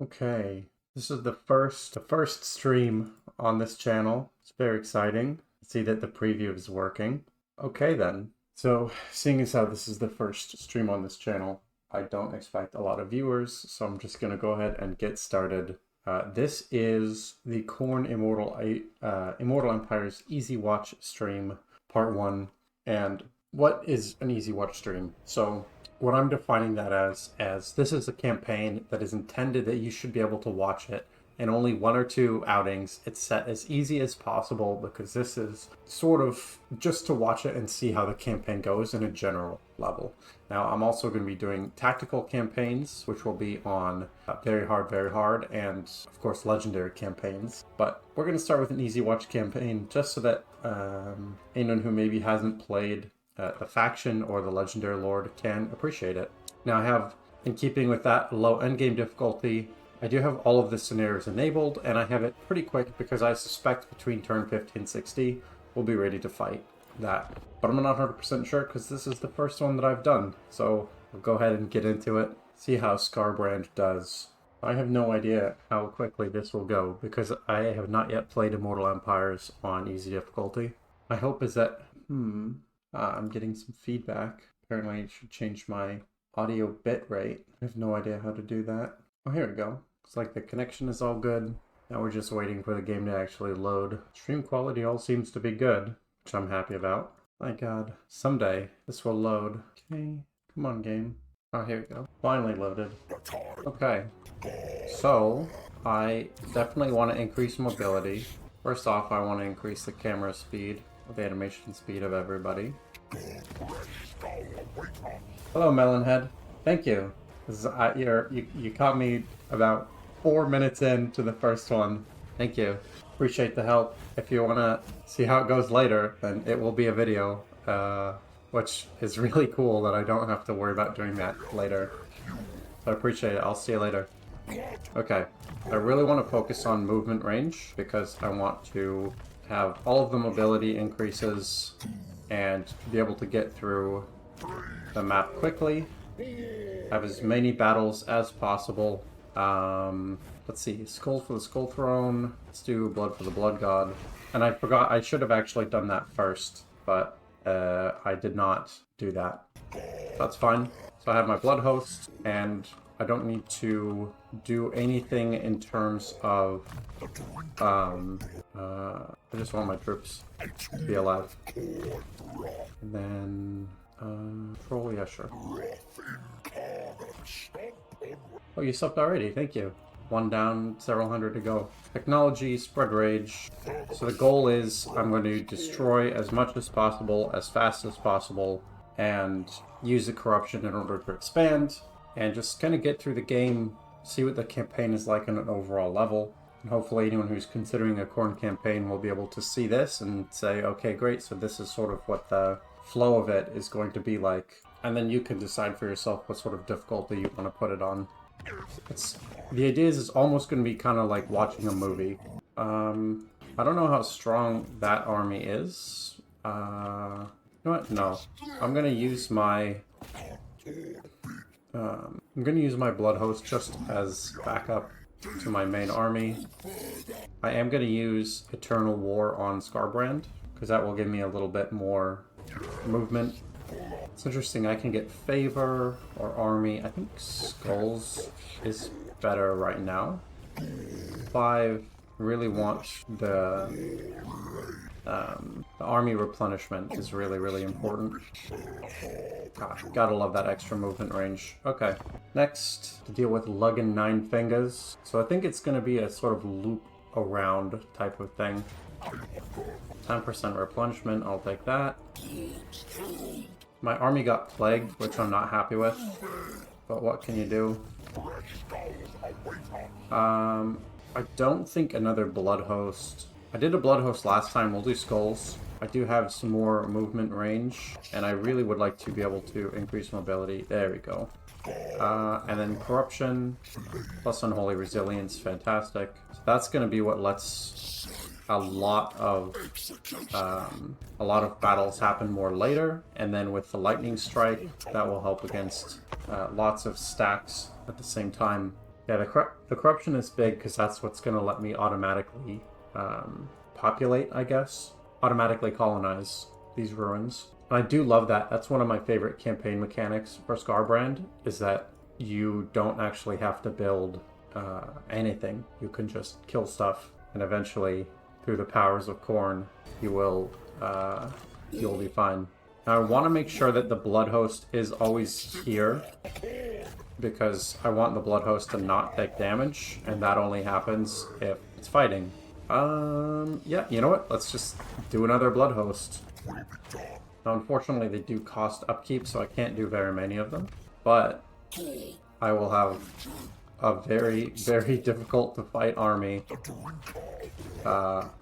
Okay, this is the first stream on this channel. It's very exciting to see that the preview is working. Okay then. So, seeing as how this is the first stream on this channel, I don't expect a lot of viewers, so I'm just gonna go ahead and get started. This is the Khorne Immortal Empires Easy Watch stream, part 1. And what is an Easy Watch stream? So, what I'm defining that as this is a campaign that is intended that you should be able to watch it in only 1 or 2 outings. It's set as easy as possible because this is sort of just to watch it and see how the campaign goes in a general level. Now, I'm also going to be doing tactical campaigns, which will be on very hard, and of course legendary campaigns. But we're going to start with an easy watch campaign just so that anyone who maybe hasn't played the faction or the legendary lord can appreciate it. Now I have, in keeping with that low endgame difficulty, I do have all of the scenarios enabled, and I have it pretty quick because I suspect between turn 50 and 60 we'll be ready to fight that. But I'm not 100% sure because this is the first one that I've done. So we'll go ahead and get into it, see how Skarbrand does. I have no idea how quickly this will go because I have not yet played Immortal Empires on easy difficulty. My hope is that, I'm getting some feedback. Apparently I should change my audio bit rate. I have no idea how to do that. Oh, here we go. Looks like the connection is all good. Now we're just waiting for the game to actually load. Stream quality all seems to be good, which I'm happy about. My god. Someday this will load. Okay. Come on, game. Oh, here we go. Finally loaded. Okay. So, I definitely want to increase mobility. First off, I want to increase the camera speed, the animation speed of everybody. Hello, Melonhead. Thank you. You caught me about 4 minutes into the first one. Thank you. Appreciate the help. If you want to see how it goes later, then it will be a video, which is really cool that I don't have to worry about doing that later. So I appreciate it. I'll see you later. Okay. I really want to focus on movement range because I want to have all of the mobility increases and be able to get through the map quickly. Have as many battles as possible. Let's see, Skull for the Skull Throne. Let's do Blood for the Blood God. And I forgot, I should have actually done that first, but I did not do that. That's fine. So I have my Blood Host, and I don't need to do anything in terms of, I just want my troops to be alive. And then, control, yeah, sure. Oh, you subbed already, thank you. 1 down, several hundred to go. Technology, spread rage. So the goal is I'm going to destroy as much as possible, as fast as possible, and use the corruption in order to expand, and just kind of get through the game, see what the campaign is like on an overall level. And hopefully anyone who's considering a Khorne campaign will be able to see this and say, okay, great, so this is sort of what the flow of it is going to be like. And then you can decide for yourself what sort of difficulty you want to put it on. The idea is it's almost going to be kind of like watching a movie. I don't know how strong that army is. You know what? No. I'm going to use my... I'm going to use my Blood Host just as backup to my main army. I am going to use Eternal War on Skarbrand, because that will give me a little bit more movement. It's interesting, I can get Favor or Army. I think Skulls is better right now. 5, really want the army replenishment is really important. Gosh, gotta love that extra movement range. Okay, next to deal with Luggin 9 Fingers. So I think it's gonna be a sort of loop around type of thing. 10% replenishment, I'll take that. My army got plagued, which I'm not happy with, but what can you do? I don't think another Blood Host. I did a Blood Host last time, we'll do Skulls. I do have some more movement range, and I really would like to be able to increase mobility. There we go. And then Corruption, plus Unholy Resilience, fantastic. So that's going to be what lets a lot of battles happen more later, and then with the Lightning Strike, that will help against lots of stacks at the same time. Yeah, the corruption is big because that's what's going to let me automatically populate, I guess. Automatically colonize these ruins. And I do love that. That's one of my favorite campaign mechanics for Skarbrand, is that you don't actually have to build anything. You can just kill stuff, and eventually, through the powers of Khorne, you'll be fine. Now, I want to make sure that the Blood Host is always here, because I want the Blood Host to not take damage, and that only happens if it's fighting. Yeah, you know what? Let's just do another Blood Host. Now, unfortunately, they do cost upkeep, so I can't do very many of them. But I will have a very, very difficult to fight army.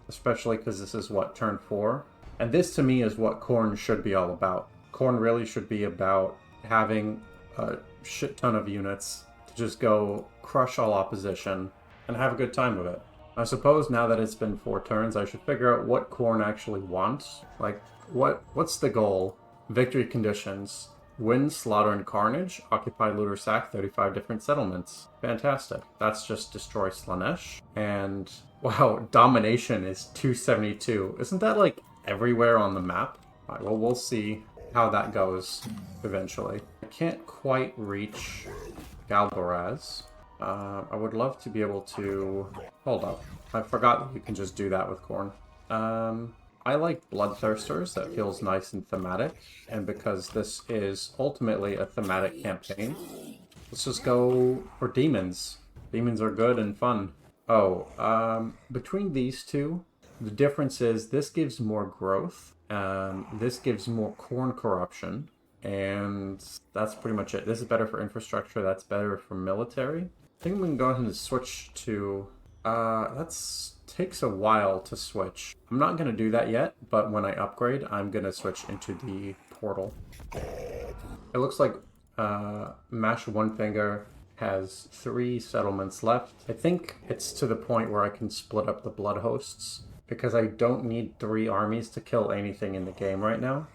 Especially because this is, what, turn 4? And this, to me, is what Khorne should be all about. Khorne really should be about having a shit ton of units to just go crush all opposition and have a good time with it. I suppose now that it's been 4 turns, I should figure out what Khorne actually wants. Like, what's the goal? Victory conditions. Win, slaughter, and carnage. Occupy, loot, or sack 35 different settlements. Fantastic. That's just destroy Slaanesh. And, wow, domination is 272. Isn't that, like, everywhere on the map? Alright, well, we'll see how that goes eventually. I can't quite reach Galbaraz. I would love to be able to... Hold up. I forgot that you can just do that with Khorne. I like Bloodthirsters. That feels nice and thematic. And because this is ultimately a thematic campaign, let's just go for demons. Demons are good and fun. Oh, between these two, the difference is this gives more growth. This gives more Khorne corruption. And that's pretty much it. This is better for infrastructure. That's better for military. I think we can go ahead and switch to... takes a while to switch. I'm not going to do that yet, but when I upgrade, I'm going to switch into the portal. It looks like Mash One Finger has 3 settlements left. I think it's to the point where I can split up the Blood Hosts, because I don't need 3 armies to kill anything in the game right now.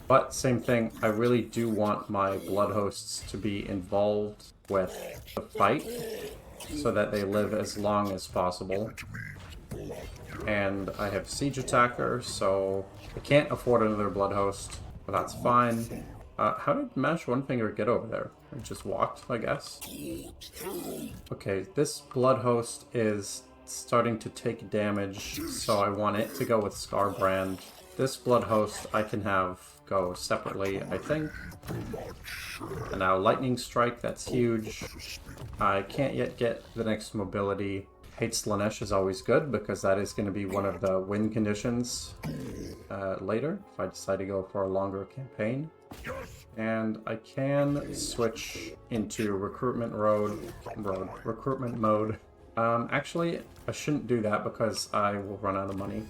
But same thing, I really do want my Blood Hosts to be involved with the fight, so that they live as long as possible. And I have Siege Attacker, so I can't afford another Blood Host, but that's fine. How did Mash One Finger get over there? It just walked, I guess. Okay, this Blood Host is starting to take damage, so I want it to go with Skarbrand. This Blood Host I can have go separately, I think. And now Lightning Strike, that's huge. I can't yet get the next mobility. Hate Slaanesh is always good, because that is going to be one of the win conditions later, if I decide to go for a longer campaign. And I can switch into recruitment mode. Actually, I shouldn't do that because I will run out of money.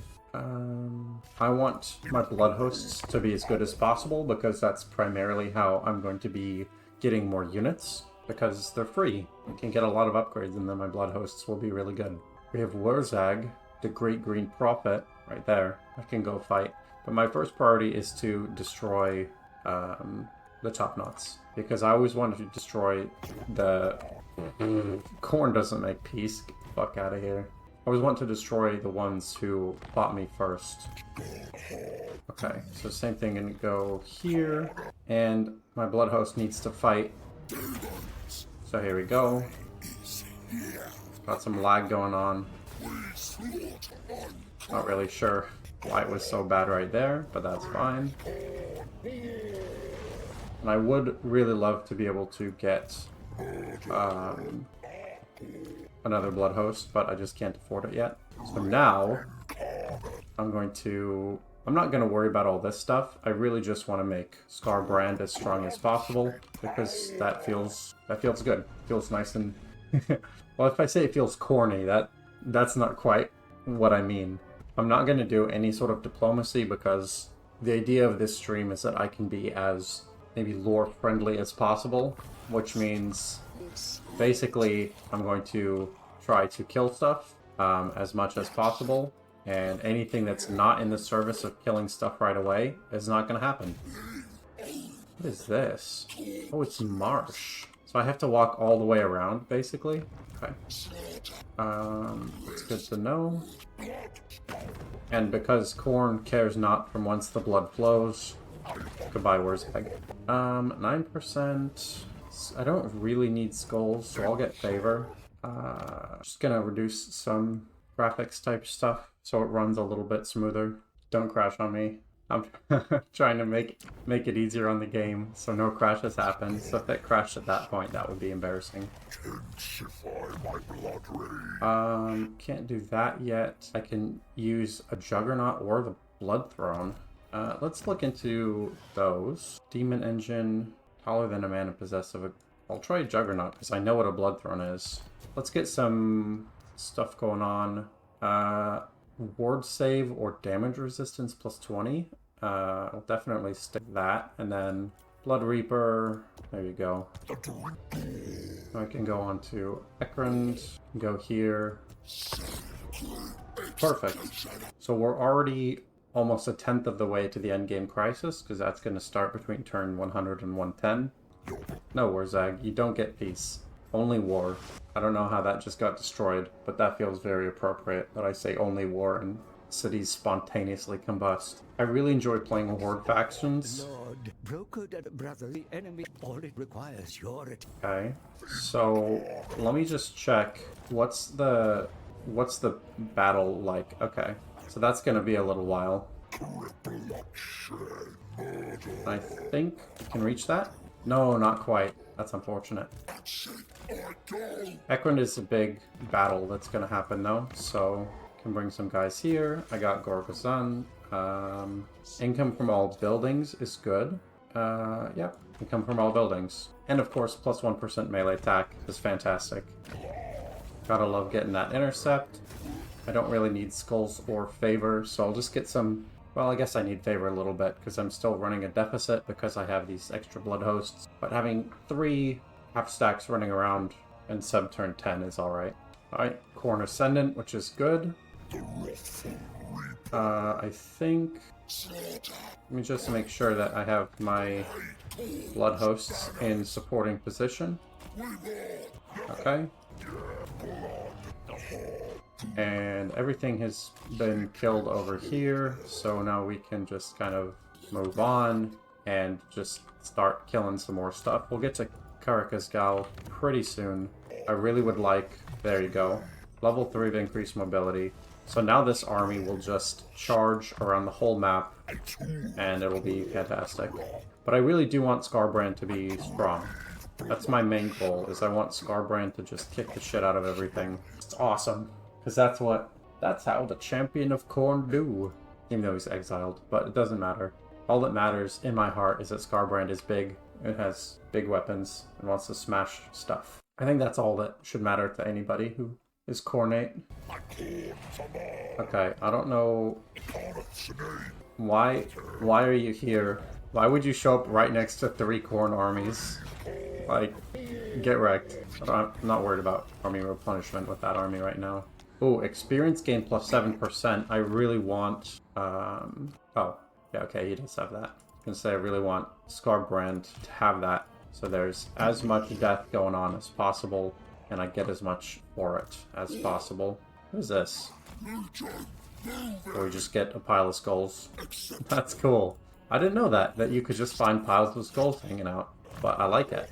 I want my Blood Hosts to be as good as possible, because that's primarily how I'm going to be getting more units, because they're free. I can get a lot of upgrades, and then my Blood Hosts will be really good. We have Wurzag, the Great Green Prophet, right there. I can go fight. But my first priority is to destroy the Top Knots, because I always wanted to destroy the... Khorne doesn't make peace. Get the fuck out of here. I always want to destroy the ones who fought me first. Okay, so same thing, gonna go here, and my Blood Host needs to fight. So here we go. Got some lag going on. Not really sure why it was so bad right there, but that's fine. And I would really love to be able to get another Blood Host, but I just can't afford it yet. So now I'm not going to worry about all this stuff. I really just want to make Skarbrand as strong as possible, because that feels good. Feels nice and... Well, if I say it feels corny, that's not quite what I mean. I'm not going to do any sort of diplomacy, because the idea of this stream is that I can be as maybe lore-friendly as possible, which means basically I'm going to try to kill stuff as much as possible, and anything that's not in the service of killing stuff right away is not going to happen. What is this? Oh, it's marsh. So So I have to walk all the way around, basically? Okay. It's good to know. And because Khorne cares not from whence the blood flows... Goodbye, Wurzag. 9%... I don't really need skulls, so I'll get favor. Just gonna reduce some graphics type stuff so it runs a little bit smoother. Don't crash on me. I'm trying to make it easier on the game so no crashes happen. So if it crashed at that point, that would be embarrassing. Can't do that yet. I can use a Juggernaut or the Blood Throne. Let's look into those. Demon Engine, taller than a man and possessive. I'll try Juggernaut because I know what a Blood Throne is. Let's get some stuff going on. Ward save or damage resistance plus 20. I'll definitely stick that. And then Blood Reaper. There you go. I can go on to Ekrand. Go here. Perfect. So we're already almost 1/10 of the way to the endgame crisis, because that's going to start between turn 100 and 110. No, Wurzag, you don't get peace. Only war. I don't know how that just got destroyed, but that feels very appropriate that I say only war and cities spontaneously combust. I really enjoy playing Horde factions. Lord, broker that brother, the enemy, all it requires your... Okay, so let me just check. What's the battle like? Okay, so that's gonna be a little while. I think I can reach that? No, not quite. That's unfortunate. Ekrand is a big battle that's going to happen though, so can bring some guys here. I got Gorgazan. Income from all buildings is good. Yeah, income from all buildings. And of course, plus 1% melee attack is fantastic. Gotta love getting that intercept. I don't really need skulls or favor, so I'll just get some... Well, I guess I need favor a little bit because I'm still running a deficit because I have these extra blood hosts. But having 3 half stacks running around in sub turn 10 is alright. Alright, Khorne Ascendant, which is good. I think... Let me just make sure that I have my blood hosts in supporting position. Okay. And everything has been killed over here, so now we can just kind of move on and just start killing some more stuff. We'll get to Karakazgal pretty soon. I really would like... There you go. Level 3 of increased mobility. So now this army will just charge around the whole map, and it'll be fantastic. But I really do want Skarbrand to be strong. That's my main goal, is I want Skarbrand to just kick the shit out of everything. It's awesome. Because that's how the champion of Khorne do. Even though he's exiled, but it doesn't matter. All that matters in my heart is that Skarbrand is big. It has big weapons and wants to smash stuff. I think that's all that should matter to anybody who is Khornate. Okay, I don't know why are you here? Why would you show up right next to 3 Khorne armies? Like, get wrecked. I'm not worried about army replenishment with that army right now. Oh, experience gain plus 7%. I really want... Oh, yeah, okay, he does have that. I was gonna say I really want Skarbrand to have that. So there's as much death going on as possible, and I get as much for it as possible. What is this? So we just get a pile of skulls. That's cool. I didn't know that you could just find piles of skulls hanging out, but I like it.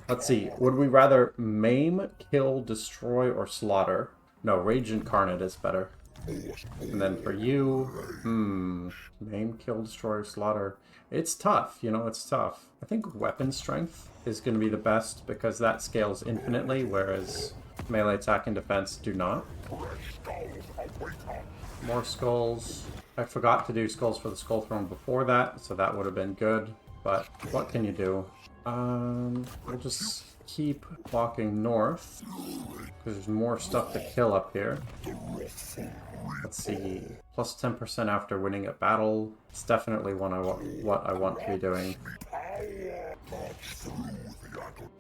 Let's see, would we rather maim, kill, destroy, or slaughter? No, Rage Incarnate is better. And then for you, maim, kill, destroy, slaughter. It's tough, you know, it's tough. I think weapon strength is going to be the best because that scales infinitely, whereas melee attack and defense do not. More skulls. I forgot to do skulls for the Skull Throne before that, so that would have been good. But what can you do? We'll just keep walking north, because there's more stuff to kill up here. Let's see, plus 10% after winning a battle. It's definitely what I want to be doing.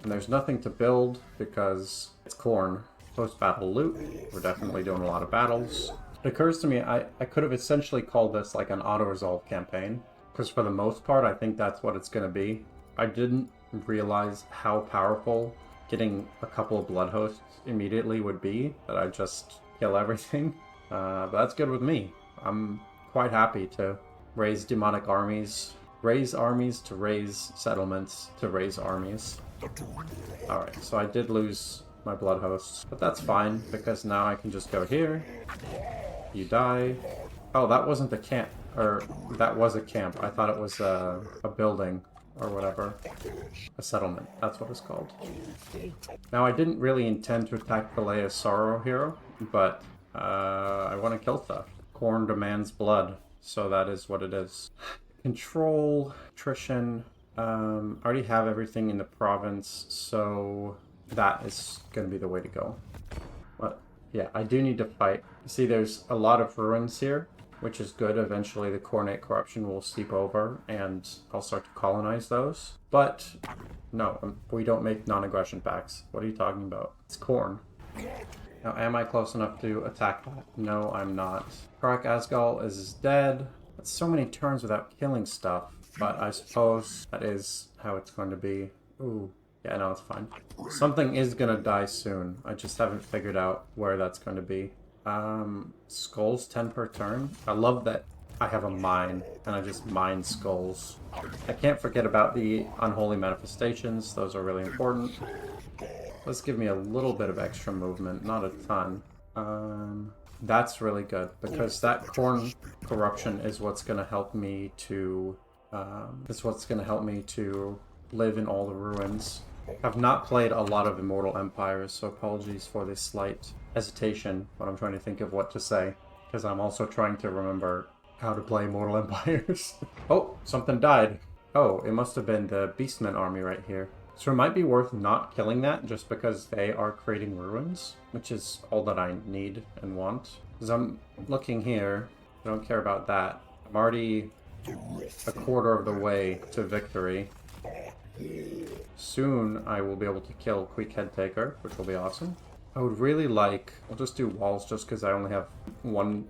And there's nothing to build, because it's Khorne. Post-battle loot, we're definitely doing a lot of battles. It occurs to me, I could have essentially called this like an auto-resolve campaign, because for the most part, I think that's what it's going to be. I didn't realize how powerful getting a couple of blood hosts immediately would be, that I just kill everything. But that's good with me. I'm quite happy to raise demonic armies, raise armies to raise settlements to raise armies. Alright, so I did lose my blood hosts, but that's fine, because now I can just go here. You die. Oh, that wasn't the camp. Or, that was a camp. I thought it was a building, or whatever. A settlement. That's what it's called. Now, I didn't really intend to attack Galea's Sorrow Hero, but I want to kill stuff. Khorne demands blood, so that is what it is. Control, attrition. I already have everything in the province, so that is going to be the way to go. But yeah, I do need to fight. See, there's a lot of ruins here, which is good. Eventually the Khornate corruption will seep over and I'll start to colonize those. But no, we don't make non-aggression pacts. What are you talking about? It's Khorne. Now, am I close enough to attack that? No, I'm not. Karak Asgal is dead. That's so many turns without killing stuff, but I suppose that is how it's going to be. Ooh. Yeah, no, it's fine. Something is gonna die soon. I just haven't figured out where that's going to be. Skulls 10 per turn. I love that I have a mine and I just mine skulls. I can't forget about the unholy manifestations. Those are really important. Let's give me a little bit of extra movement, not a ton. That's really good because that Khorne corruption is what's gonna help me to live in all the ruins. I've not played a lot of Immortal Empires, so apologies for this slight hesitation when I'm trying to think of what to say, because I'm also trying to remember how to play Immortal Empires. Oh, something died. Oh, it must have been the Beastmen army right here. So it might be worth not killing that just because they are creating ruins, which is all that I need and want. Because I'm looking here, I don't care about that. I'm already a quarter of the way to victory. Soon I will be able to kill Quick Head Taker, which will be awesome. I would really like... I'll just do walls just because I only have one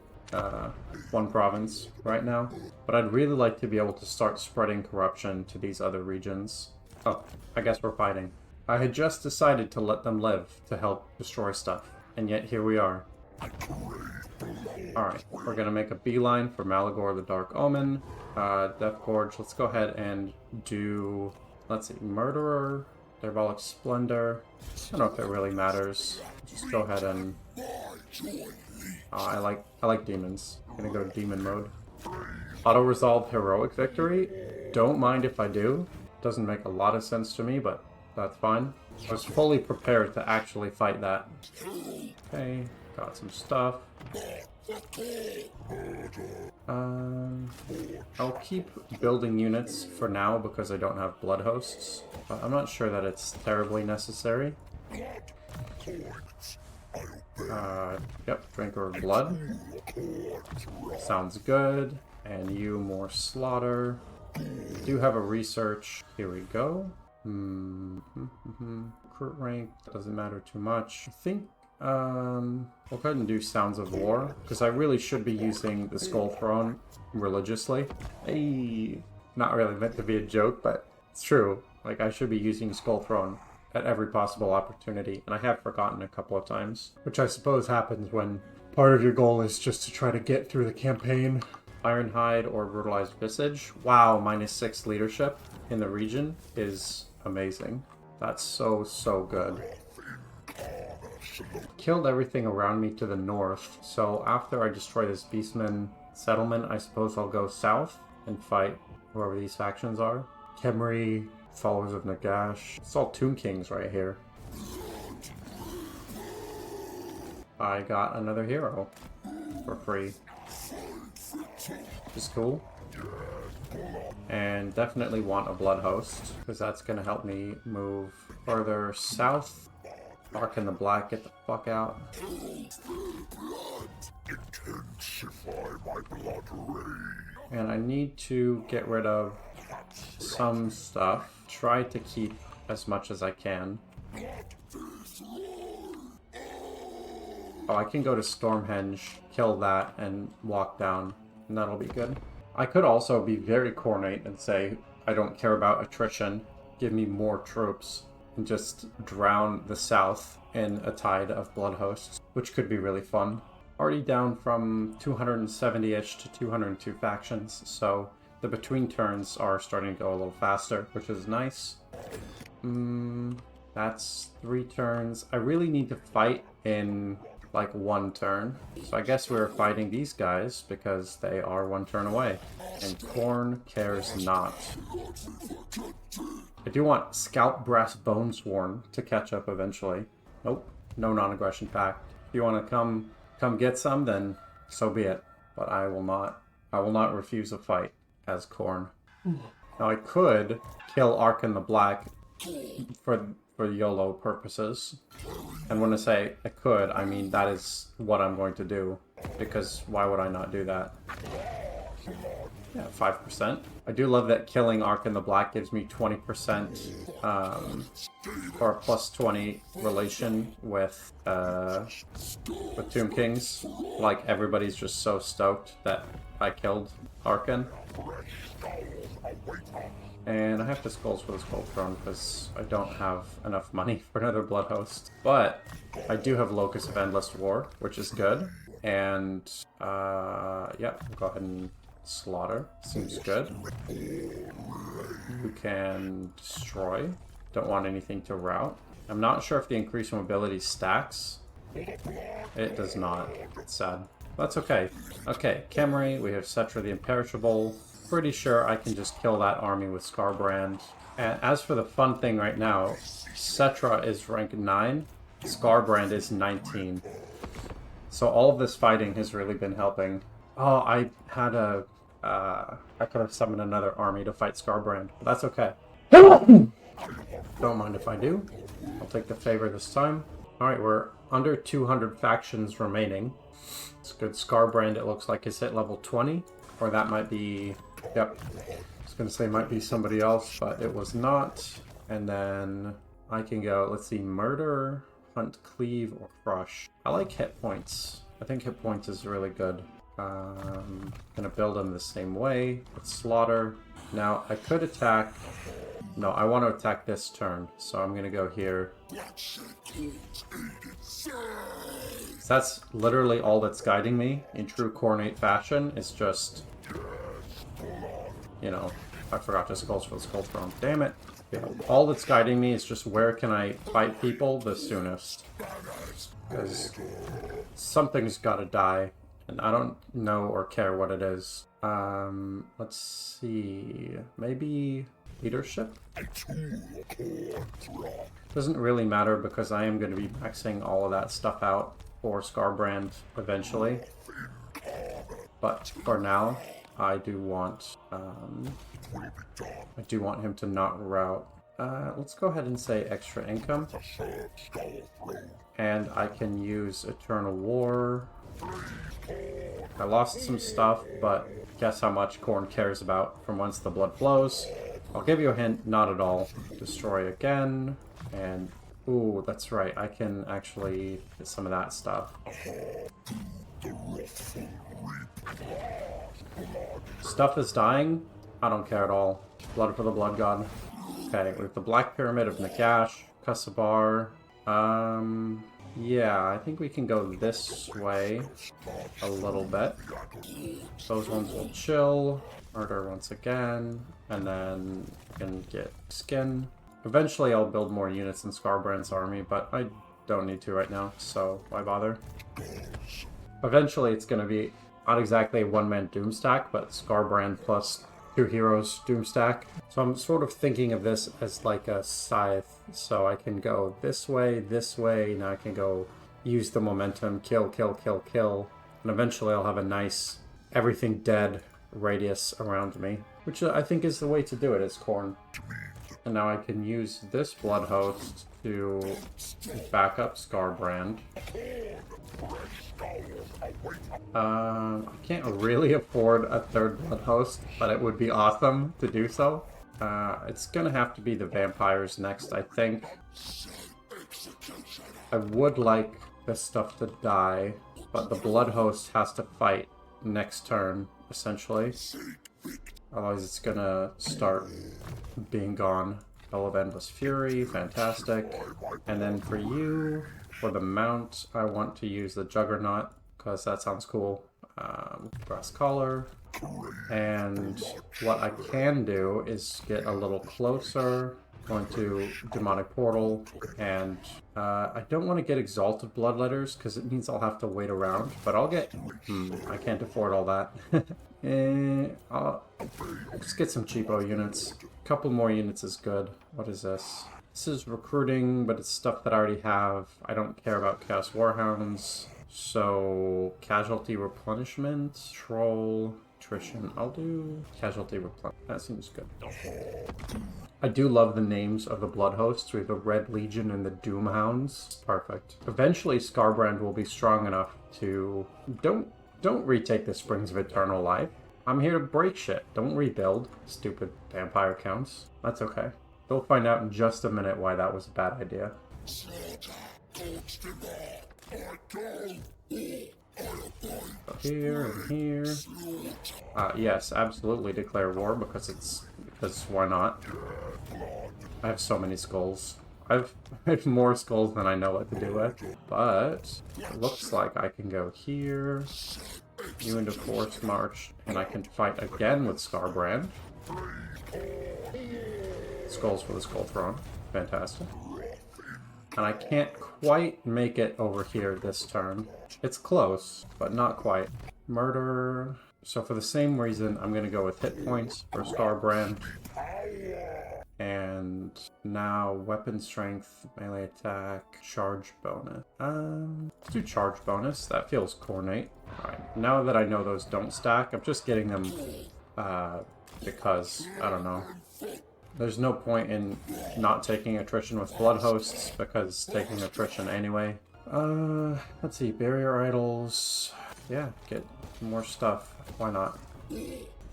province right now. But I'd really like to be able to start spreading corruption to these other regions. Oh, I guess we're fighting. I had just decided to let them live to help destroy stuff. And yet here we are. Alright, we're gonna make a beeline for Malagor the Dark Omen. Death Gorge, let's go ahead and do... Let's see, Murderer, Diabolic Splendor. I don't know if it really matters. Just go ahead and... I like demons. I'm gonna go demon mode. Auto-resolve Heroic Victory. Don't mind if I do. Doesn't make a lot of sense to me, but that's fine. I was fully prepared to actually fight that. Okay, got some stuff. I'll keep building units for now because I don't have blood hosts, but I'm not sure that it's terribly necessary. Yep, Drinker of Blood. Sounds good. And you, more slaughter. Do have a research. Here we go. Recruit rank doesn't matter too much. I think we'll go ahead and do Sounds of War, because I really should be using the Skull Throne religiously. Hey, not really meant to be a joke, but it's true. Like, I should be using Skull Throne at every possible opportunity, and I have forgotten a couple of times, which I suppose happens when part of your goal is just to try to get through the campaign. Ironhide or Brutalized Visage. Wow, -6 leadership in the region is amazing. That's so good. Killed everything around me to the north, so after I destroy this Beastman settlement, I suppose I'll go south and fight whoever these factions are. Khemri, Followers of Nagash. It's all Tomb Kings right here. I got another hero for free. Which is cool. And definitely want a Blood Host, because that's going to help me move further south. Dark in the Black, get the fuck out. And I need to get rid of some stuff. Try to keep as much as I can. Oh, I can go to Stormhenge, kill that, and walk down, and that'll be good. I could also be very Khornate and say I don't care about attrition. give me more troops and just drown the south in a tide of blood hosts, which could be really fun. Already down from 270-ish to 202 factions, so the between turns are starting to go a little faster, which is nice. That's 3 turns. I really need to fight in like 1 turn. So I guess we're fighting these guys because they are 1 turn away. And Khorne cares not. I do want Scout Brass Bonesworn to catch up eventually. Nope, no non-aggression pact. If you want to come get some, then so be it. But I will not refuse a fight as Khorne. Now I could kill Arkan the Black for YOLO purposes. And when I say I could, I mean that is what I'm going to do. Because why would I not do that? Yeah, 5%. I do love that killing Arkan the Black gives me 20% or a plus 20 relation with Tomb Kings. Like, everybody's just so stoked that I killed Arkan. And I have to skulls for the Skull Throne because I don't have enough money for another Blood Host. But I do have Locus of Endless War, which is good. And yeah, go ahead and slaughter. Seems good. You can destroy. Don't want anything to rout. I'm not sure if the increased mobility stacks. It does not. It's sad. That's okay. Okay, Khemri, we have Cetra the Imperishable. Pretty sure I can just kill that army with Skarbrand. And as for the fun thing right now, Cetra is rank 9, Skarbrand is 19. So all of this fighting has really been helping. Oh, I had a... I could have summoned another army to fight Skarbrand, but that's okay. Don't mind if I do. I'll take the favor this time. Alright, we're under 200 factions remaining. It's good. Skarbrand, it looks like, is hit level 20. Or that might be... Yep. I was going to say might be somebody else, but it was not. And then I can go, let's see, Murder, Hunt, Cleave, or Crush. I like hit points. I think hit points is really good. Gonna build them the same way. Let's slaughter. Now, I could attack... No, I want to attack this turn, so I'm gonna go here. So that's literally all that's guiding me in true Khorne fashion. It's just... You know, I forgot to skulls for the Skull Throne. Damn it. Yeah, all that's guiding me is just where can I fight people the soonest. Because something's gotta die. And I don't know or care what it is. Let's see. Maybe leadership? Doesn't really matter because I am going to be maxing all of that stuff out for Skarbrand eventually. But for now, I do want him to not rout. Let's go ahead and say extra income. And I can use Eternal War. I lost some stuff, but guess how much Khorne cares about from whence the blood flows. I'll give you a hint, not at all. Destroy again, and ooh, that's right, I can actually get some of that stuff. Stuff is dying, I don't care at all. Blood for the Blood God. Okay, we have the Black Pyramid of Nagash, Kasabar. Yeah, I think we can go this way a little bit. Those ones will chill. Murder once again. And then we can get skin. Eventually I'll build more units in Skarbrand's army, but I don't need to right now, so why bother? Eventually it's going to be not exactly a one-man doom stack, but Skarbrand plus 2 heroes doom stack. So I'm sort of thinking of this as like a scythe. So I can go this way, now I can go use the momentum, kill, kill, kill, kill. And eventually I'll have a nice everything dead radius around me. Which I think is the way to do it as Khorne. And now I can use this Blood Host to back up Skarbrand. I can't really afford a 3rd Blood Host, but it would be awesome to do so. It's gonna have to be the vampires next, I think. I would like this stuff to die, but the Blood Host has to fight next turn, essentially. Otherwise it's gonna start being gone. Bell of Endless Fury, fantastic. And then for you, for the mount, I want to use the Juggernaut, because that sounds cool. Brass Collar. And what I can do is get a little closer, going to Demonic Portal, and I don't want to get Exalted Bloodletters, because it means I'll have to wait around, but I'll get... I can't afford all that. I'll just get some cheapo units. A couple more units is good. What is this? This is recruiting, but it's stuff that I already have. I don't care about Chaos Warhounds. So, Casualty Replenishment, Troll, Attrition. I'll do Casualty Replenishment. That seems good. I do love the names of the Blood Hosts. We have the Red Legion and the Doom Hounds. Perfect. Eventually, Skarbrand will be strong enough to... Don't retake the Springs of Eternal Life. I'm here to break shit. Don't rebuild. Stupid vampire counts. That's okay. They'll find out in just a minute why that was a bad idea. Here and here. Yes, absolutely declare war because why not? I have so many skulls. I have more skulls than I know what to do with. But it looks like I can go here, you into Forest March, and I can fight again with Skarbrand. Skulls for the Skull Throne. Fantastic. And I can't quite make it over here this turn. It's close, but not quite. Murder. So for the same reason, I'm going to go with hit points for Skarbrand. And now weapon strength, melee attack, charge bonus. Let's do charge bonus. That feels coordinate. Alright, now that I know those don't stack, I'm just getting them because, I don't know. There's no point in not taking attrition with Blood Hosts, because taking attrition anyway. Let's see, barrier idols. Yeah, get more stuff. Why not?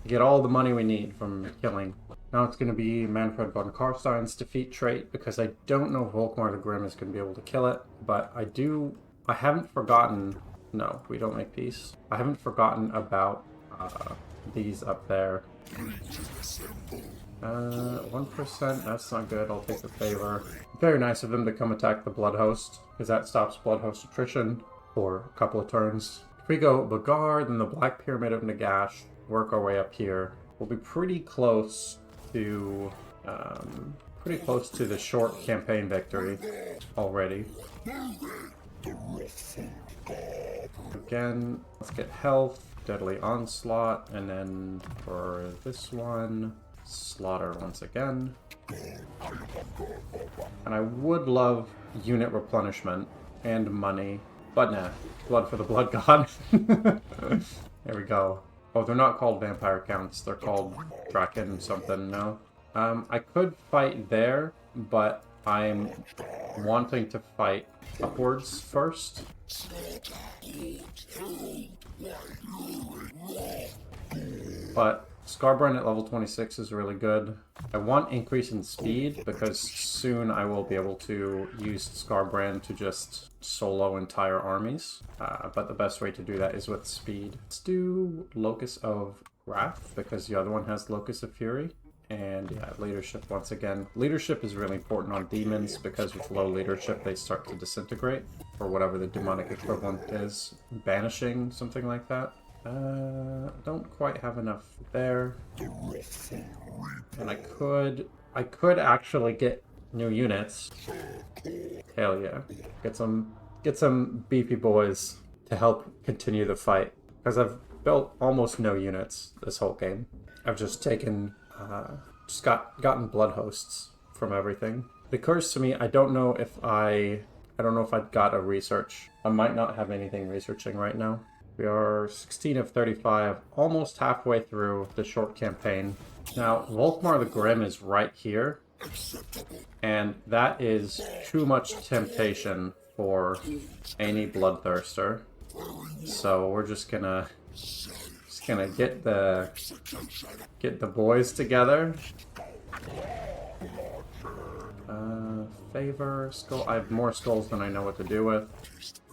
Get all the money we need from killing. Now it's going to be Manfred von Karstein's defeat trait, because I don't know if Volkmar the Grim is going to be able to kill it, but I haven't forgotten... No, we don't make peace. I haven't forgotten about these up there. 1%, that's not good. I'll take the favor. Very nice of them to come attack the Blood Host, because that stops Blood Host attrition for a couple of turns. If we go Bagar, then the Black Pyramid of Nagash, work our way up here. We'll be pretty close to the short campaign victory already. Again, let's get health, Deadly Onslaught, and then for this one, Slaughter once again. And I would love unit replenishment and money, but nah, blood for the Blood God. There we go. Oh, they're not called vampire counts, they're called Draken something, no? I could fight there, but I'm wanting to fight upwards first. But Skarbrand at level 26 is really good. I want increase in speed, because soon I will be able to use Skarbrand to just solo entire armies. But the best way to do that is with speed. Let's do Locus of Wrath, because the other one has Locus of Fury. And yeah, leadership once again. Leadership is really important on demons, because with low leadership they start to disintegrate, or whatever the demonic equivalent is. Banishing, something like that. Don't quite have enough there. And I could actually get new units. Hell yeah. Get some beefy boys to help continue the fight. Because I've built almost no units this whole game. I've just taken, gotten Blood Hosts from everything. It occurs to me, I don't know if I've got a research. I might not have anything researching right now. We are 16 of 35, almost halfway through the short campaign. Now, Volkmar the Grim is right here, and that is too much temptation for any bloodthirster. So we're just gonna get the boys together. Favor skull. I have more skulls than I know what to do with.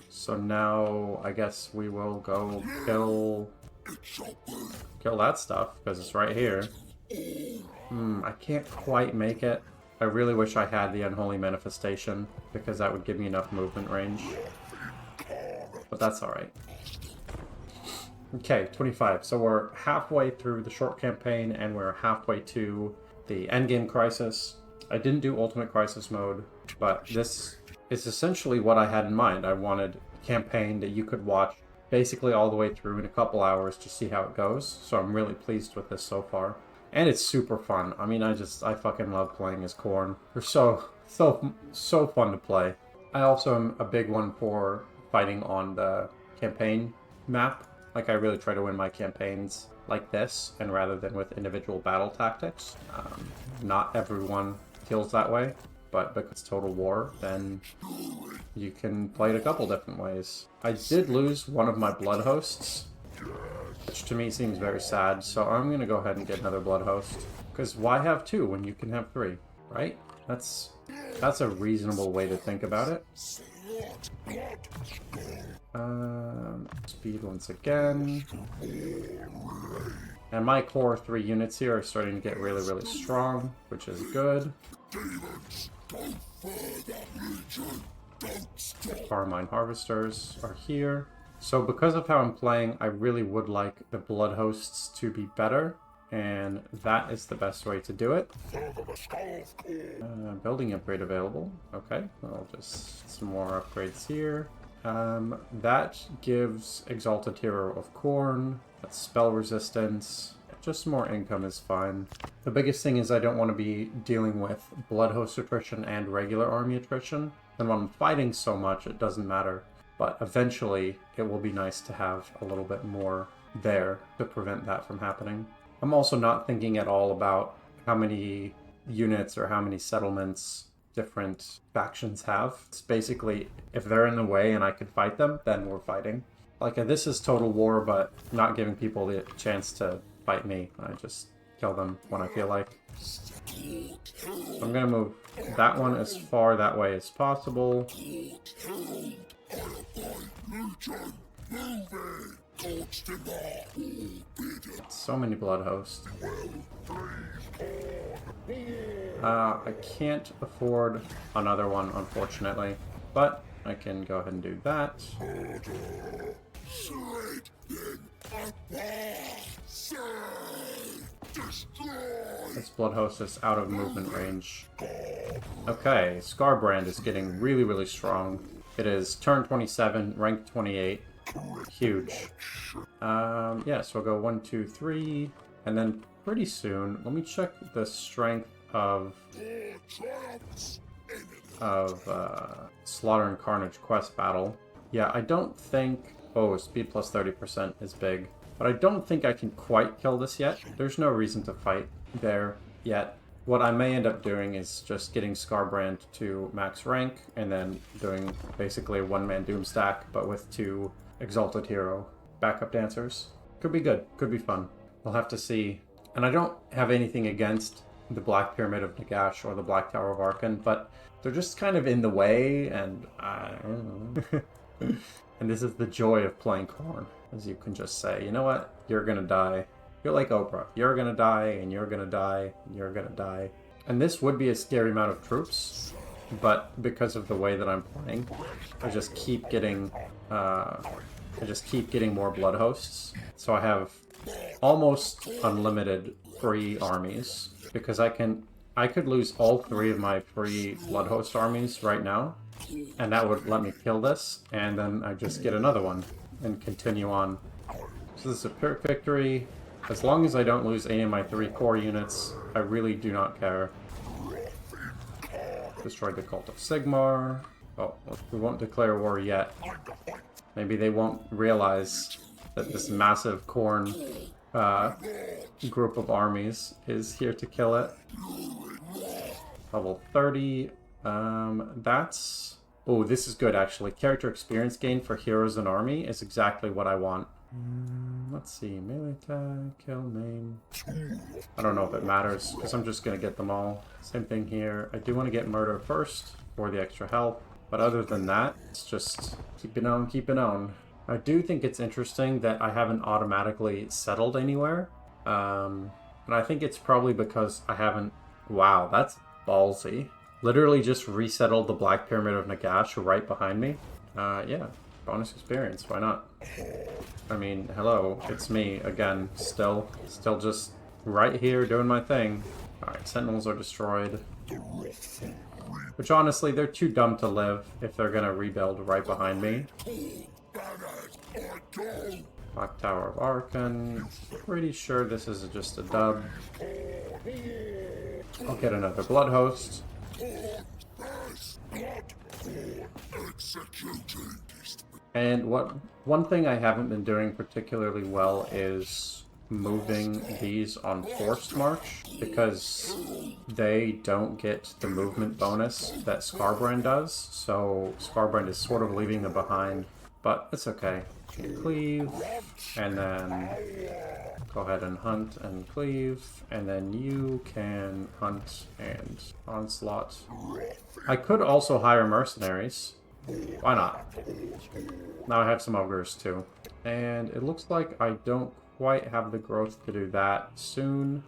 So now I guess we will go kill that stuff, because it's right here. I can't quite make it. I really wish I had the Unholy Manifestation, because that would give me enough movement range. But that's alright. Okay, 25. So we're halfway through the short campaign, and we're halfway to the endgame crisis. I didn't do Ultimate Crisis mode, but this is essentially what I had in mind. I wanted a campaign that you could watch basically all the way through in a couple hours to see how it goes. So I'm really pleased with this so far. And it's super fun. I mean, I fucking love playing as Khorne. They're so fun to play. I also am a big one for fighting on the campaign map. Like, I really try to win my campaigns like this, and rather than with individual battle tactics. Not everyone feels that way, but because it's Total War, then you can play it a couple different ways. I did lose one of my blood hosts, which to me seems very sad, so I'm going to go ahead and get another blood host. Because why have two when you can have three, right? That's a reasonable way to think about it. Speed once again. And my core 3 units here are starting to get really, really strong, which is good. Carmine Harvesters are here. So because of how I'm playing, I really would like the blood hosts to be better, and that is the best way to do it. Building upgrade available. Okay, I'll just some more upgrades here. That gives Exalted Hero of Khorne. That's spell resistance. Just more income is fine. The biggest thing is I don't want to be dealing with blood host attrition and regular army attrition. And when I'm fighting so much, it doesn't matter. But eventually, it will be nice to have a little bit more there to prevent that from happening. I'm also not thinking at all about how many units or how many settlements different factions have. It's basically, if they're in the way and I can fight them, then we're fighting. Like, this is Total War, but not giving people the chance to fight me. I just kill them when I feel like. I'm gonna move that one as far that way as possible. So many blood hosts. I can't afford another one, unfortunately, but I can go ahead and do that. This blood host is out of movement range. Okay, Skarbrand is getting really, really strong. It is turn 27, rank 28. Huge. Yeah, so we'll go 1, 2, 3, and then pretty soon, let me check the strength of Slaughter and Carnage quest battle. Yeah, I don't think... Oh, speed plus 30% is big. But I don't think I can quite kill this yet. There's no reason to fight there yet. What I may end up doing is just getting Skarbrand to max rank, and then doing basically a one-man doom stack, but with 2 Exalted Hero backup dancers. Could be good. Could be fun. We'll have to see. And I don't have anything against the Black Pyramid of Nagash or the Black Tower of Arkan, but they're just kind of in the way, and I don't know. And this is the joy of playing Khorne, as you can just say, you know what? You're gonna die. You're like Oprah. You're gonna die, and you're gonna die, and you're gonna die. And this would be a scary amount of troops, but because of the way that I'm playing, I just keep getting more blood hosts. So I have almost unlimited free armies, because I could lose all 3 of my free blood host armies right now, and that would let me kill this, and then I just get another one and continue on. So this is a pyrrhic victory. As long as I don't lose any of my 3 core units, I really do not care. Destroyed the Cult of Sigmar. Oh, we won't declare war yet. Maybe they won't realize that this massive Khorne group of armies is here to kill it. Level 30. That's... Oh, this is good, actually. Character experience gain for heroes and army is exactly what I want. Let's see. Melee attack, kill, name. I don't know if it matters, because I'm just going to get them all. Same thing here. I do want to get murder first for the extra health. But other than that, it's just keep it on, keep it on. I do think it's interesting that I haven't automatically settled anywhere. And I think it's probably because I haven't... Wow, ballsy. Literally just resettled the Black Pyramid of Nagash right behind me. Yeah, bonus experience, why not? I mean, hello, it's me again, still just right here doing my thing. Alright, Sentinels are destroyed. Which honestly, they're too dumb to live if they're gonna rebuild right behind me. Black Tower of Arkan. Pretty sure this is just a dub. I'll get another Blood Host. And one thing I haven't been doing particularly well is moving these on Forced March, because they don't get the movement bonus that Skarbrand does, so Skarbrand is sort of leaving them behind, but it's okay. Cleave, and then go ahead and hunt and cleave, and then you can hunt and onslaught. I could also hire mercenaries. Why not? Now I have some ogres too. And it looks like I don't quite have the growth to do that. Soon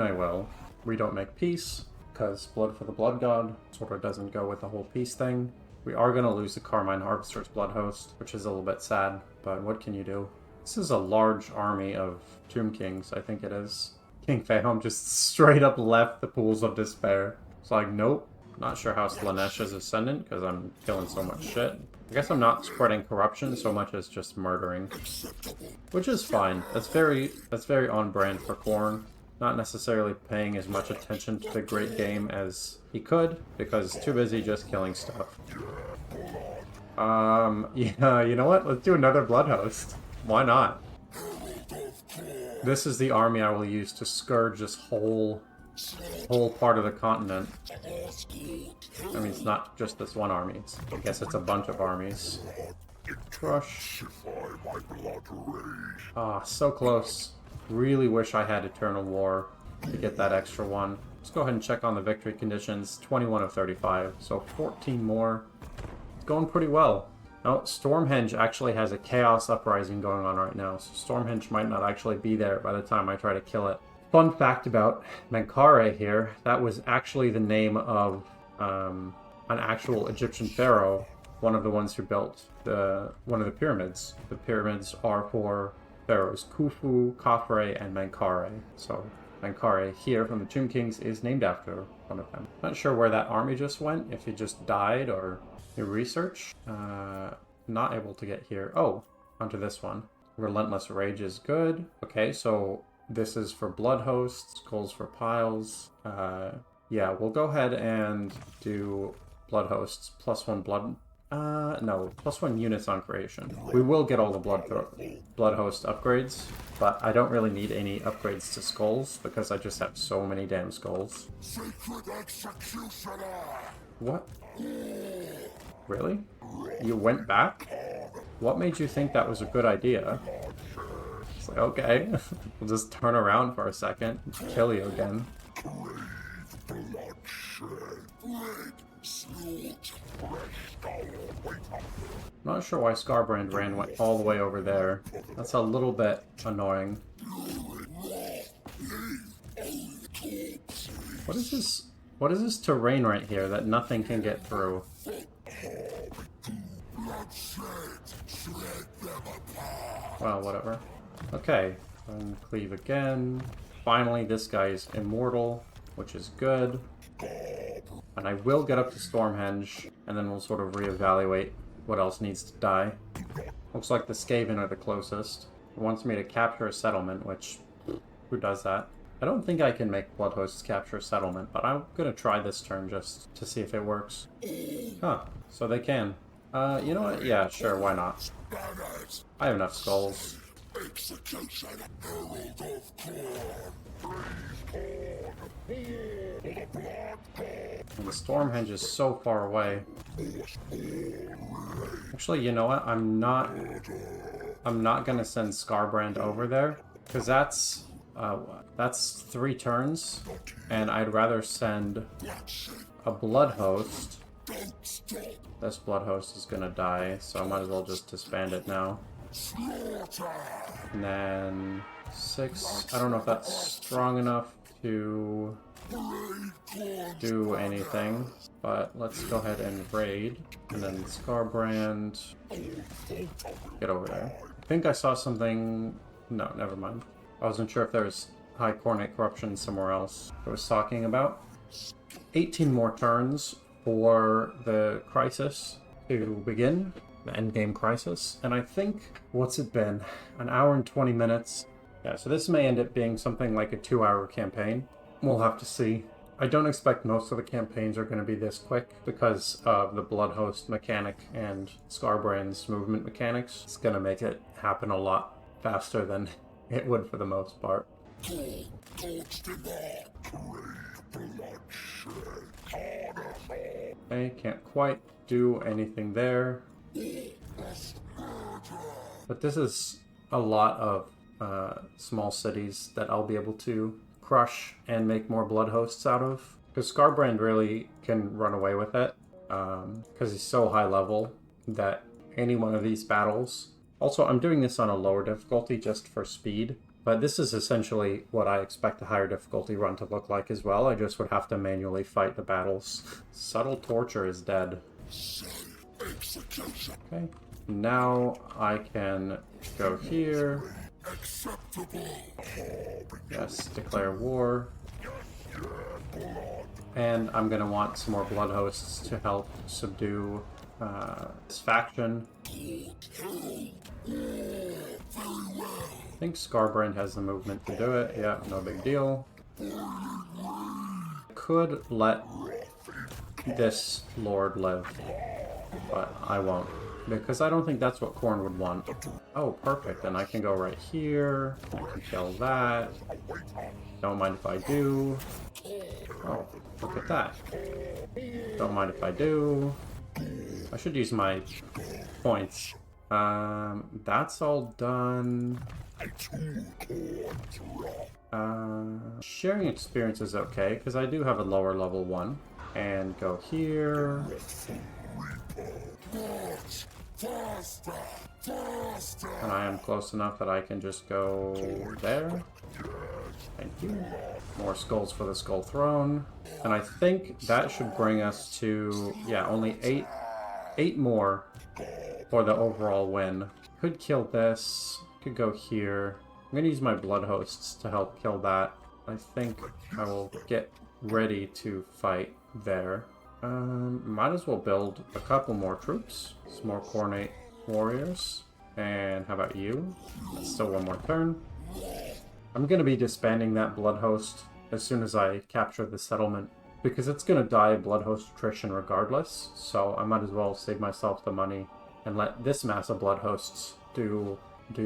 I will. We don't make peace, because blood for the blood god sort of doesn't go with the whole peace thing. We are going to lose the Carmine Harvester's Blood Host, which is a little bit sad, but what can you do? This is a large army of Tomb Kings, I think it is. King Fahom just straight up left the Pools of Despair. It's like, nope. Not sure how Slanesh is Ascendant, because I'm killing so much shit. I guess I'm not spreading corruption so much as just murdering. Which is fine. That's very on brand for Khorne. Not necessarily paying as much attention to the great game as he could, because too busy just killing stuff. Yeah, you know what? Let's do another Blood Host. Why not? This is the army I will use to scourge this whole part of the continent. I mean, it's not just this one army. I guess it's a bunch of armies. Crush. Ah, so close. Really wish I had Eternal War to get that extra one. Let's go ahead and check on the victory conditions. 21 of 35, so 14 more. It's going pretty well. Now, Stormhenge actually has a Chaos Uprising going on right now, so Stormhenge might not actually be there by the time I try to kill it. Fun fact about Menkaure here, that was actually the name of an actual Egyptian pharaoh, one of the ones who built one of the pyramids. The pyramids are for pharaohs Khufu, Khafre, and Menkaure. So Menkaure here from the Tomb Kings is named after one of them. Not sure where that army just went, if he just died or new research. Not able to get here. Oh, onto this one. Relentless Rage is good. Okay, so this is for Blood Hosts, Skulls for Piles. Yeah, we'll go ahead and do Blood Hosts, +1 blood. No, +1 units on creation. We will get all the Blood Host upgrades, but I don't really need any upgrades to Skulls because I just have so many damn Skulls. What? Really? You went back? What made you think that was a good idea? It's like, okay, we'll just turn around for a second, kill you again. Not sure why Skarbrand went all the way over there. That's a little bit annoying. What is this? What is this terrain right here that nothing can get through? Well, whatever. Okay, and cleave again. Finally, this guy is immortal, which is good. And I will get up to Stormhenge, and then we'll sort of reevaluate what else needs to die. Looks like the Skaven are the closest. It wants me to capture a settlement, which... who does that? I don't think I can make Blood Hosts capture a settlement, but I'm gonna try this turn just to see if it works. Huh, so they can. You know what? Yeah, sure, why not? I have enough skulls. And the Stormhenge is so far away. Actually, you know what? I'm not gonna send Skarbrand over there, because that's 3 turns, and I'd rather send a Blood Host. This Blood Host is gonna die, so I might as well just disband it now. And then 6. I don't know if that's strong enough to do anything, but let's go ahead and raid. And then Skarbrand, get over there. I think I saw something. No, never mind. I wasn't sure if there was high Khorne corruption somewhere else I was talking about. 18 more turns for the crisis to begin, the endgame crisis. And I think, what's it been? An hour and 20 minutes. Yeah, so this may end up being something like a 2-hour campaign. We'll have to see. I don't expect most of the campaigns are going to be this quick because of the Blood Host mechanic and Skarbrand's movement mechanics. It's going to make it happen a lot faster than it would for the most part. Okay, can't quite do anything there. But this is a lot of small cities that I'll be able to crush and make more blood hosts out of. Because Skarbrand really can run away with it. Because he's so high level that any one of these battles... Also, I'm doing this on a lower difficulty just for speed. But this is essentially what I expect a higher difficulty run to look like as well. I just would have to manually fight the battles. Subtle Torture is dead. Okay. Now I can go here. Yes, declare war. And I'm going to want some more blood hosts to help subdue this faction. I think Skarbrand has the movement to do it. Yeah, no big deal. Could let this lord live, but I won't. Because I don't think that's what Khorne would want. Oh, perfect. Then I can go right here. I can kill that. Don't mind if I do. Oh, look at that. Don't mind if I do. I should use my points. That's all done. Sharing experience is okay, because I do have a lower level one. And go here. And I am close enough that I can just go there. Thank you. More skulls for the Skull Throne. And I think that should bring us to, yeah, only eight more for the overall win. Could kill this. Could go here. I'm going to use my Blood Hosts to help kill that. I think I will get ready to fight there. Might as well build a couple more troops. Some more Khorne warriors. And how about you? That's still one more turn. I'm going to be disbanding that Blood Host as soon as I capture the settlement. Because it's going to die Blood Host attrition regardless. So I might as well save myself the money and let this mass of Blood Hosts do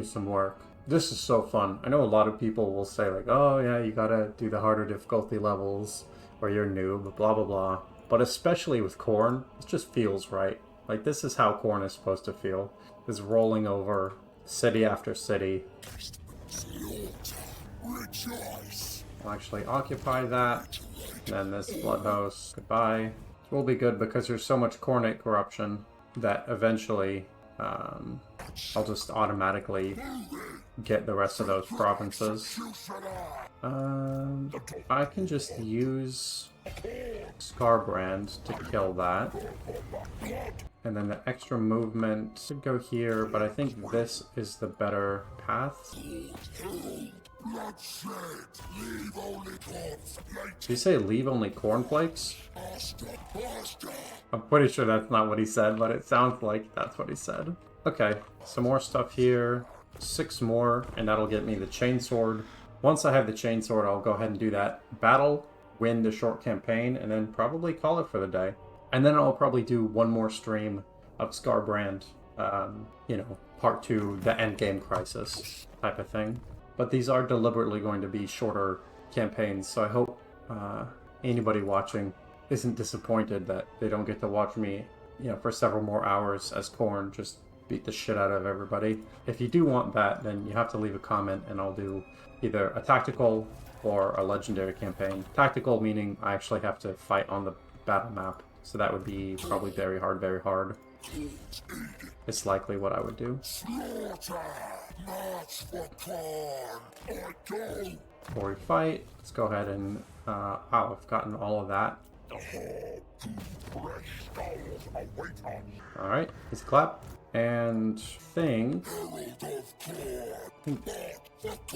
some work. This is so fun. I know a lot of people will say like, oh yeah, you gotta do the harder difficulty levels or you're noob, blah blah blah. But especially with Khorne, it just feels right. Like this is how Khorne is supposed to feel. Is rolling over city after city. I'll actually occupy that. Then this Blood Host, goodbye. It will be good because there's so much Khorne corruption that eventually I'll just automatically get the rest of those provinces. I can just use Skarbrand to kill that. And then the extra movement should go here, but I think this is the better path. Did you say leave only cornflakes? I'm pretty sure that's not what he said, but it sounds like that's what he said. Okay, some more stuff here. 6 more, and that'll get me the chainsword. Once I have the chainsword, I'll go ahead and do that battle, win the short campaign, and then probably call it for the day. And then I'll probably do one more stream of Skarbrand, you know, part 2, the endgame crisis type of thing. But these are deliberately going to be shorter campaigns, so I hope anybody watching isn't disappointed that they don't get to watch me, you know, for several more hours as Khorne just beat the shit out of everybody. If you do want that, then you have to leave a comment and I'll do either a tactical or a legendary campaign. Tactical meaning I actually have to fight on the battle map, so that would be probably very hard, very hard. It's likely what I would do. Before we fight, let's go ahead and... wow, I've gotten all of that. Alright, let's clap. And think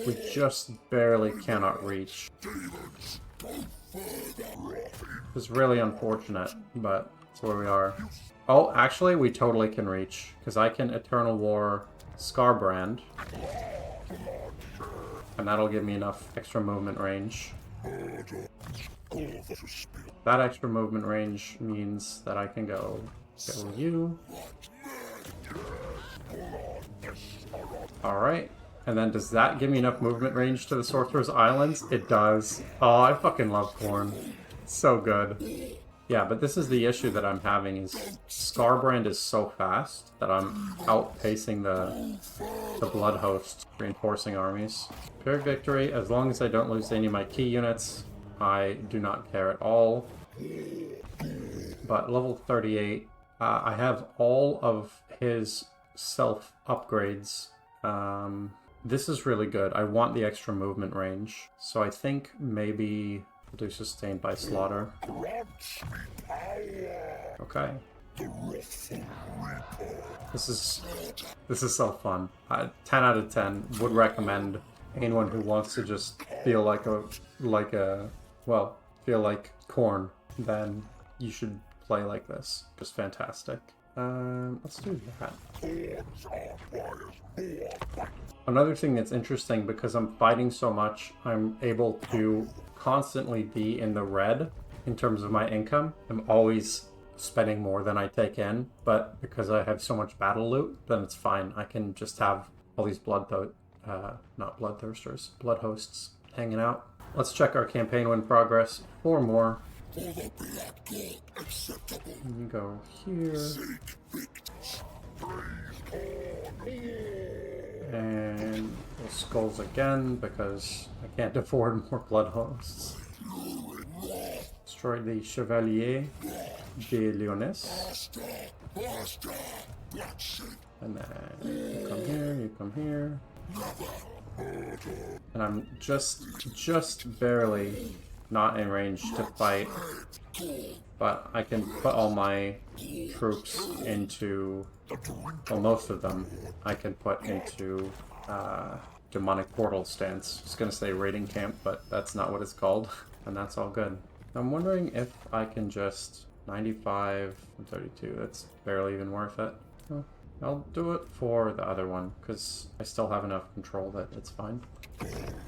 we just barely cannot reach. It's really unfortunate, but that's where we are. Oh, actually, we totally can reach, because I can Eternal War Skarbrand, and that'll give me enough extra movement range. That extra movement range means that I can go you. Alright, and then does that give me enough movement range to the Sorcerer's Islands? It does. Oh, I fucking love Khorne. So good. Yeah, but this is the issue that I'm having is Skarbrand is so fast that I'm outpacing the Blood Host reinforcing armies. Pyrrhic victory, as long as I don't lose any of my key units, I do not care at all. But level 38, I have all of his self upgrades. This is really good. I want the extra movement range. So I think maybe I'll do sustained by slaughter. Okay. This is so fun. 10 out of 10. Would recommend anyone who wants to just feel like feel like Khorne, then you should play like this. Just fantastic. Let's do that. Another thing that's interesting, because I'm fighting so much, I'm able to constantly be in the red in terms of my income. I'm always spending more than I take in, but because I have so much battle loot, then it's fine. I can just have all these blood hosts hanging out. Let's check our campaign win progress. 4 more. You go here. And we'll skulls again because I can't afford more blood hosts. Destroy the Chevalier de Lyonesse. And then you come here, you come here. And I'm just barely not in range to fight, but I can put all my troops into, well, most of them I can put into demonic portal stance. I was gonna say raiding camp, but that's not what it's called, and that's all good. I'm wondering if I can just 95 and 32. That's barely even worth it. Oh, I'll do it for the other one because I still have enough control that it's fine.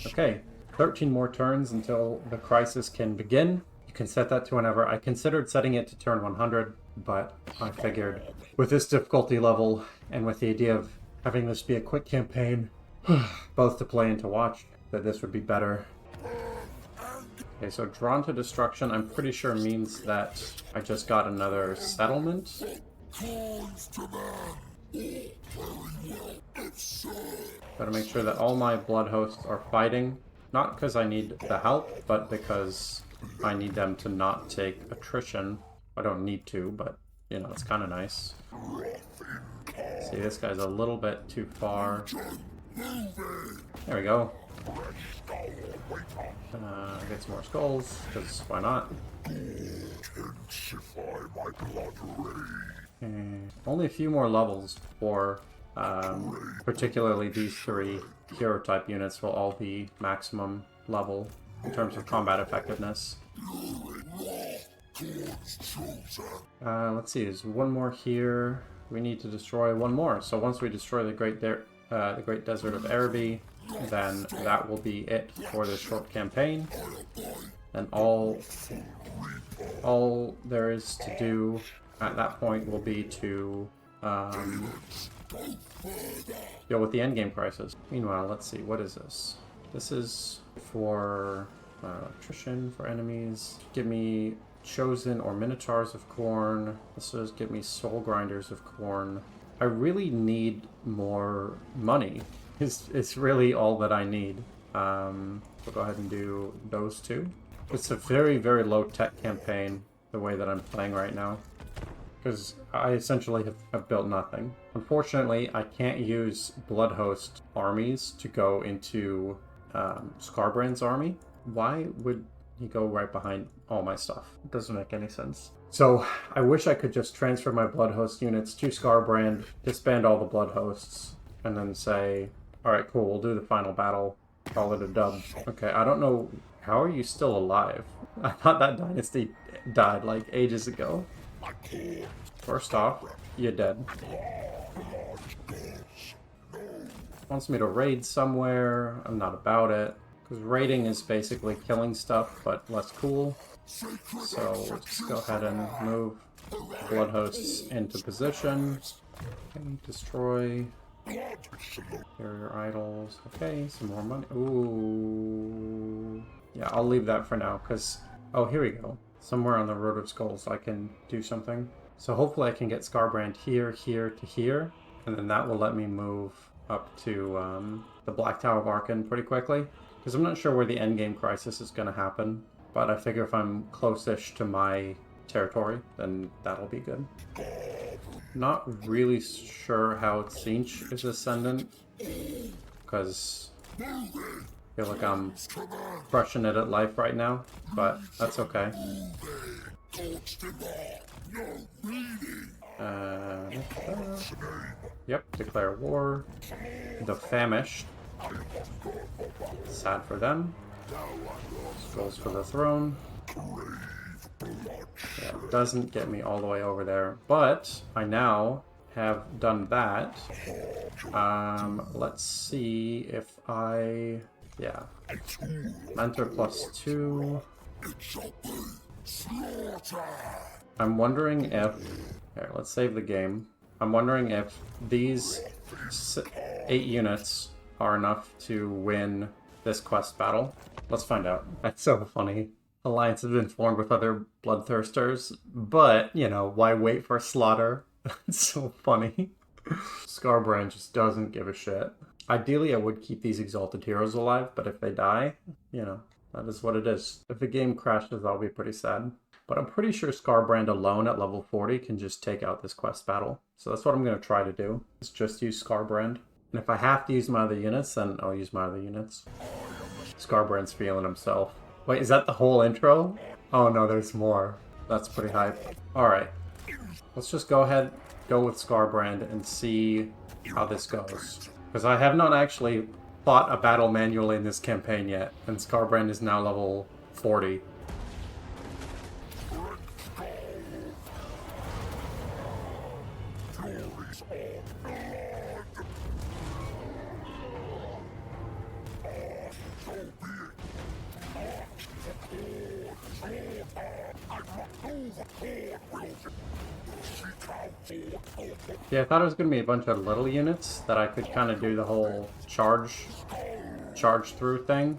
Okay. 13 more turns until the crisis can begin. You can set that to whenever. I considered setting it to turn 100, but I figured with this difficulty level and with the idea of having this be a quick campaign, both to play and to watch, that this would be better. Okay, so drawn to destruction, I'm pretty sure means that I just got another settlement. Gotta make sure that all my blood hosts are fighting. Not because I need the help, but because I need them to not take attrition. I don't need to, but, you know, it's kind of nice. See, this guy's a little bit too far. There we go. Get some more skulls, because why not? Only a few more levels for particularly these 3 hero type units will all be maximum level in terms of combat effectiveness. Let's see, there's one more here. We need to destroy one more. So once we destroy the Great Desert of Araby, then that will be it for this short campaign. And all there is to do at that point will be to deal with the endgame crisis. Meanwhile, let's see, what is this? This is for attrition for enemies. Give me Chosen or Minotaurs of Khorne. This is give me Soul Grinders of Khorne. I really need more money. It's really all that I need. We'll go ahead and do those 2. It's a very, very low tech campaign, the way that I'm playing right now. because I essentially have built nothing. Unfortunately, I can't use Bloodhost armies to go into Skarbrand's army. Why would he go right behind all my stuff? It doesn't make any sense. So I wish I could just transfer my Bloodhost units to Skarbrand, disband all the Bloodhosts, and then say, alright, cool, we'll do the final battle, call it a dub. Okay, I don't know, how are you still alive? I thought that dynasty died like ages ago. First off, you're dead. Wants me to raid somewhere, I'm not about it. Because raiding is basically killing stuff, but less cool. So we'll just go ahead and move Bloodhosts into position. Okay, destroy barrier idols. Okay, some more money. Ooh. Yeah, I'll leave that for now, because... Oh, here we go. Somewhere on the Road of Skulls I can do something. So hopefully I can get Skarbrand here, here, to here. And then that will let me move up to the Black Tower of Arkan pretty quickly. Because I'm not sure where the endgame crisis is going to happen. But I figure if I'm close-ish to my territory, then that'll be good. Not really sure how Tzeentch is ascendant. Because I feel like I'm crushing it at life right now. But that's okay. Yep, declare war. The Famished. Sad for them. Goes for the throne. Yeah, it doesn't get me all the way over there, but I now have done that. Let's see if I... Yeah. Mentor +2. I'm wondering if... Here, let's save the game. I'm wondering if these 8 units are enough to win this quest battle. Let's find out. That's so funny. Alliance has been formed with other bloodthirsters, but, you know, why wait for slaughter? That's so funny. Skarbrand just doesn't give a shit. Ideally, I would keep these exalted heroes alive, but if they die, you know, that is what it is. If the game crashes, I'll be pretty sad. But I'm pretty sure Skarbrand alone at level 40 can just take out this quest battle. So that's what I'm going to try to do, is just use Skarbrand. And if I have to use my other units, then I'll use my other units. Skarbrand's feeling himself. Wait, is that the whole intro? Oh no, there's more. That's pretty hype. Alright. Let's just go ahead, go with Skarbrand and see how this goes. Because I have not actually fought a battle manually in this campaign yet, and Skarbrand is now level 40. Yeah, I thought it was going to be a bunch of little units that I could kind of do the whole charge through thing,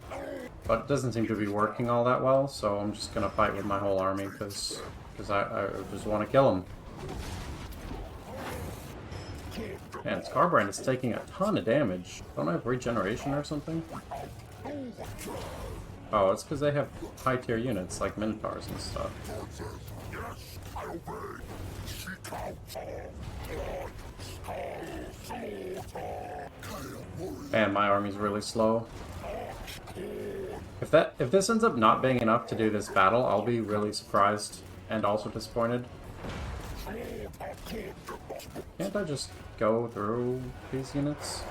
but it doesn't seem to be working all that well, so I'm just going to fight with my whole army because I just want to kill him. Man, Skarbrand is taking a ton of damage. Don't I have regeneration or something? Oh, it's because they have high tier units like Minotaurs and stuff. Man, my army's really slow. If this ends up not being enough to do this battle, I'll be really surprised and also disappointed. Can't I just go through these units?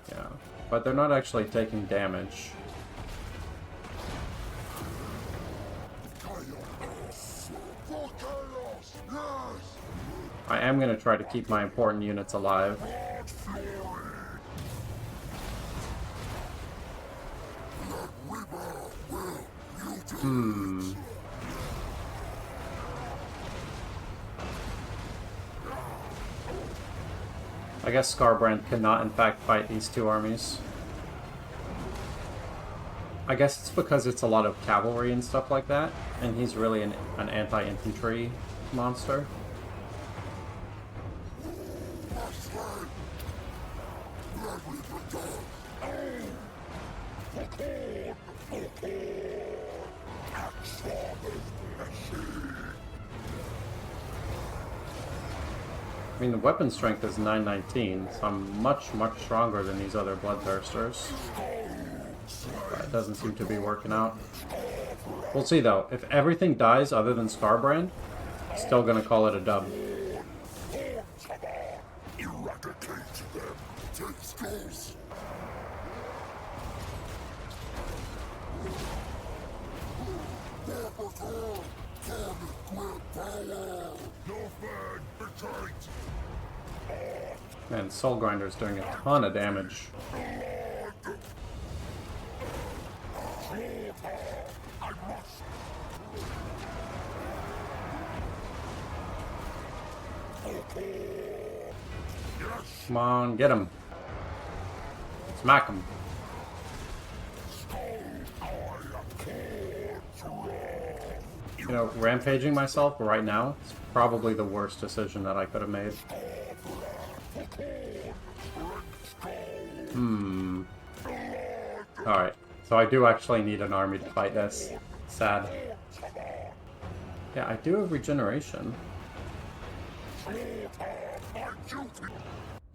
Yeah, but they're not actually taking damage. I am going to try to keep my important units alive. I guess Skarbrand cannot in fact fight these two armies. I guess it's because it's a lot of cavalry and stuff like that, and he's really an anti-infantry monster. mean, the weapon strength is 919, so I'm much, much stronger than these other bloodthirsters. But it doesn't seem to be working out. We'll see, though. If everything dies other than Skarbrand, still gonna call it a dub. Man, Soul Grinder's doing a ton of damage. Come on, get him. Smack him. You know, rampaging myself right now is probably the worst decision that I could have made. Alright, so I do actually need an army to fight this. Sad. Yeah, I do have regeneration.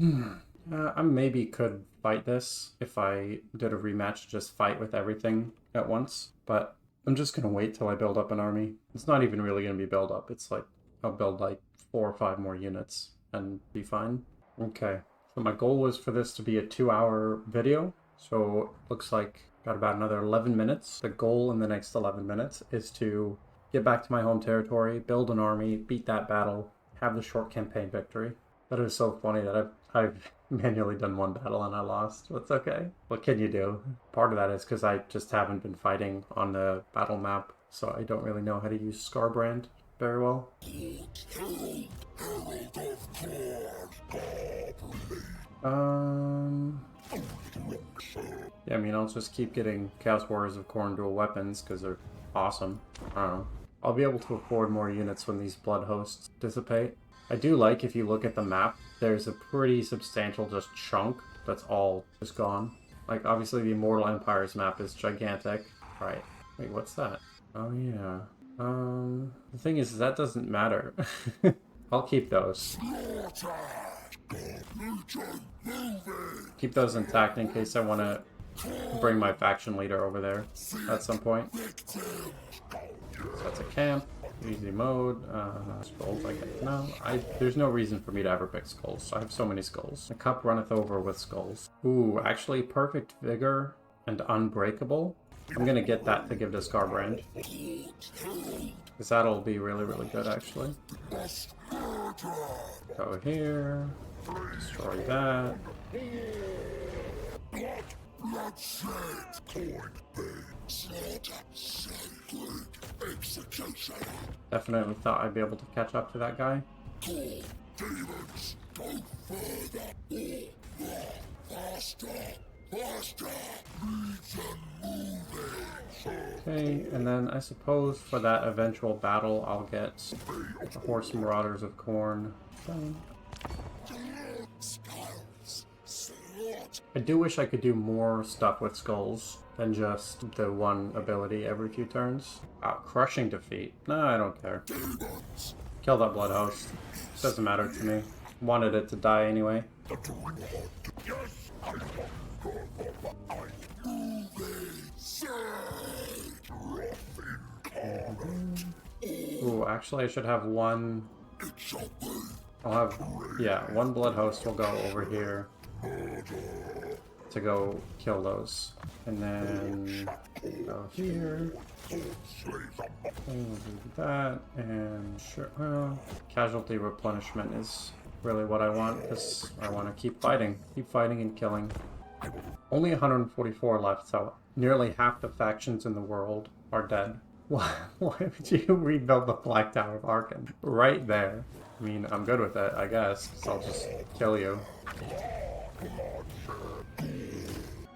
I maybe could fight this if I did a rematch, just fight with everything at once, but I'm just gonna wait till I build up an army. It's not even really gonna be build up, it's like, I'll build like 4 or 5 more units and be fine. Okay, so my goal was for this to be a 2-hour video, so looks like got about another 11 minutes. The goal in the next 11 minutes is to get back to my home territory, build an army, beat that battle, have the short campaign victory. That is so funny that I've manually done 1 battle and I lost. That's okay. What can you do? Part of that is because I just haven't been fighting on the battle map, so I don't really know how to use Skarbrand very well. Yeah, I mean, I'll just keep getting Chaos Warriors of Khorne dual weapons because they're awesome. I don't know. I'll be able to afford more units when these blood hosts dissipate. I do like, if you look at the map, there's a pretty substantial just chunk that's all just gone. Like, obviously the Immortal Empires map is gigantic. Right. Wait, what's that? Oh, yeah. The thing is, that doesn't matter. I'll keep those. Keep those intact in case I want to bring my faction leader over there at some point. So that's a camp. Easy mode. Skulls, I guess. No, there's no reason for me to ever pick skulls. I have so many skulls. The cup runneth over with skulls. Ooh, actually, perfect vigor and unbreakable. I'm gonna get that to give to Skarbrand. Because that'll be really, really good, actually. Go here. Destroy that. Definitely thought I'd be able to catch up to that guy. Okay, and then I suppose for that eventual battle I'll get the Horse Marauders of Khorne. I do wish I could do more stuff with skulls than just the one ability every few turns. Crushing defeat. No, I don't care. Kill that blood host. Doesn't matter to me. Wanted it to die anyway. Ooh, actually I should have one... I'll have... Yeah, one blood host will go over here to go kill those. And then go here. And we'll do that. And sure, well, casualty replenishment is really what I want, because I want to keep fighting. Keep fighting and killing. Only 144 left, so nearly half the factions in the world are dead. Why would you rebuild the Black Tower of Arkan? Right there. I mean, I'm good with it, I guess, so I'll just kill you.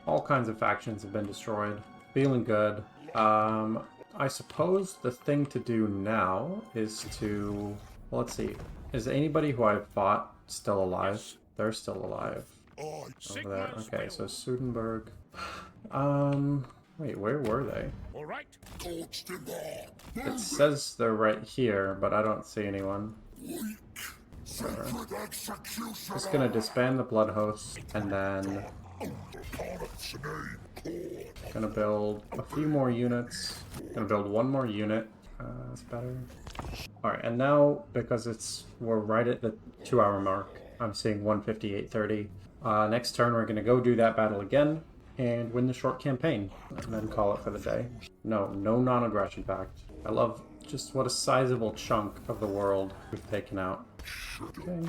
All kinds of factions have been destroyed. Feeling good. I suppose the thing to do now is to... Well, let's see. Is anybody who I've fought still alive? They're still alive. Over there. Okay, so Sudenburg. Wait, where were they? It says they're right here, but I don't see anyone. Just gonna disband the blood host and then gonna build a few more units. Gonna build one more unit. That's better. Alright, and now because we're right at the 2-hour mark, I'm seeing 158.30. Next turn we're gonna go do that battle again and win the short campaign and then call it for the day. No non-aggression pact. I love just what a sizable chunk of the world we've taken out. Okay,